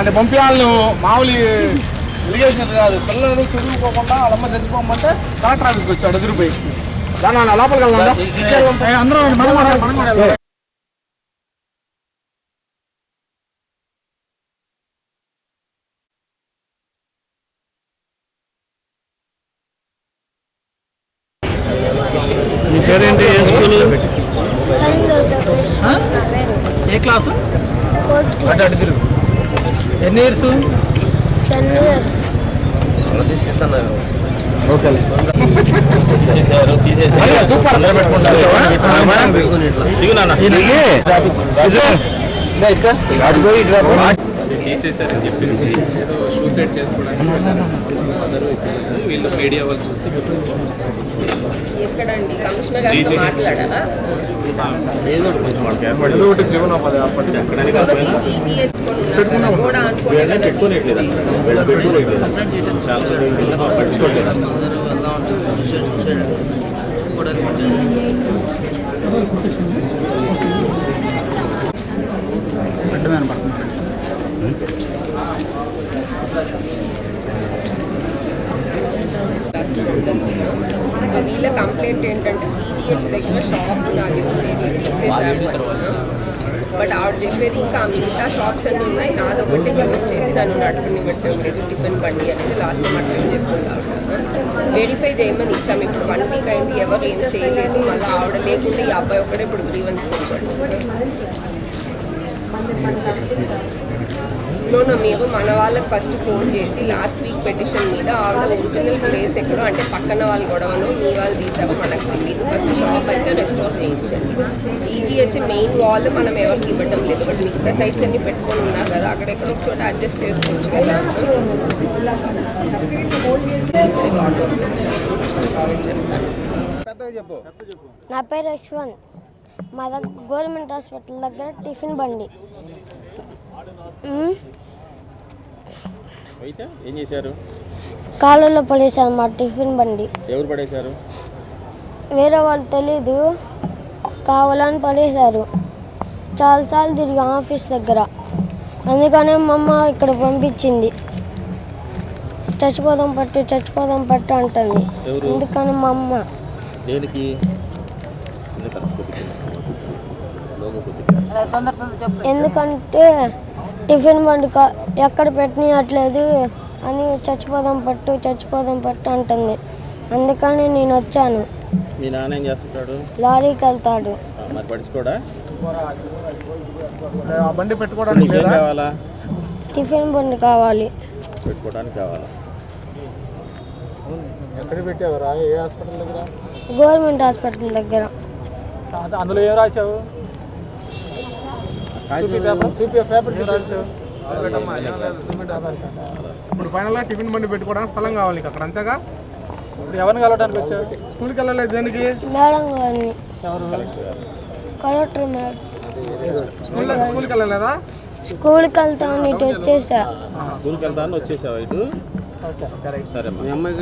ఇలాంటి పంపించాలను మామూలు ఇరిగేషన్ కాదు. పిల్లలు చదువుకోకుండా వాళ్ళమ్మ చచ్చిపోమంటే కలెక్టర్ ఆఫీస్కి వచ్చాడు ఎదురుపోయి. దాని లోపలికి వెళ్దాం అందరూ. మీ పేరేంటి? ఏ స్కూల్? ఏ క్లాసు? ఎన్ని ఇయర్స్? 10 years. తీసేశారని చెప్పేసి ఏదో సూసైడ్ చేసుకోవడానికి వీళ్ళు మీడియా వాళ్ళు చూసి ఎక్కడండి కమిషనర్ గారితో మాట్లాడారా? కూడా సో వీళ్ళ కంప్లైంట్ ఏంటంటే జీజీహెచ్ దగ్గర షాప్ నాది ఉండేది తీసేసారు. బట్ ఆవిడ చెప్పేది ఇంకా మిగతా షాప్స్ అన్నీ ఉన్నాయి, నాదొకటి క్లోజ్ చేసి నన్ను నడపనివ్వటం లేదు టిఫిన్ బండి అనేది లాస్ట్ టైం అట్లా చెప్పుకుంటారు. వెరిఫై చేయమని ఇచ్చాము. ఇప్పుడు 1 week అయింది, ఎవరు ఏం చేయలేదు. మళ్ళీ ఆవిడ లేకుంటే ఈ అబ్బాయి ఒకటే ఇప్పుడు గ్రీవెన్స్కి వచ్చాడు. మీరు మన వాళ్ళకి ఫస్ట్ ఫోన్ చేసి లాస్ట్ వీక్ పెటిషన్ మీద ఆవిడ ఒరిజినల్ ప్లేస్ ఎక్కడో అంటే పక్కన వాళ్ళ గొడవను మీ వాళ్ళు తీసారో మనకు తెలియదు. ఫస్ట్ షాప్ అయితే రెస్టోర్ చేయించండి. జీజీహెచ్ మెయిన్ వాల్ మనం ఎవరికి ఇవ్వడం లేదు, బట్ మిగతా సైట్స్ అన్ని పెట్టుకొని ఉన్నారు కదా, అక్కడెక్కడ ఒక చోట అడ్జస్ట్ చేసుకోవచ్చు కదా. నా పేరు యశ్వంత్. మా గవర్నమెంట్ హాస్పిటల్ దగ్గర టిఫిన్ బండి. ఏం చేశారు? కాళ్ళలో పడేశారు మా టిఫిన్ బండి. ఎవరు పడేశారు? వేరే వాళ్ళు తెలీదు, కావాలని పడేశారు. చాలాసార్లు తిరిగి ఆఫీస్ దగ్గర, అందుకనే మా అమ్మ ఇక్కడ పంపించింది. చచ్చిపోదాం పట్టు అంటుంది. అందుకని మా అమ్మ. ఎందుకంటే టిఫిన్ బండి ఎక్కడ పెట్టనియట్లేదు అని చచ్చిపోదాం పట్టు అంటుంది. అందుకని నేను వచ్చాను. మీ నాన్న ఏం చేస్తాడు? లారీకి వెళ్తాడు. మరి పడుచుకోడా? బండి పెట్టుకోవడానికి కావాలా? టిఫిన్ బండి కావాలి. పెట్టుకోవడానికి కావాలా? ఎక్కడ పెట్టావరా? ఏ హాస్పిటల్ దగ్గర? గవర్నమెంట్ హాస్పిటల్ దగ్గర. అందులో ఏం రాశావు? ఇప్పుడు ఫైనల్గా టిఫిన్ బండి పెట్టుకోవడానికి స్థలం కావాలి నీకు అక్కడ, అంతేగా? ఇప్పుడు ఎవరిని కలవడానికి వచ్చావు? స్కూల్కి వెళ్ళలేదు దేనికి? మేడం గారిని. Collector madam. స్కూల్కి వెళ్ళలేదా? స్కూల్కి వెళ్తామని ఇటు వచ్చేసా. స్కూల్కి వెళ్తామని వచ్చేసావా ఇటు? సరే. మీ అమ్మాయి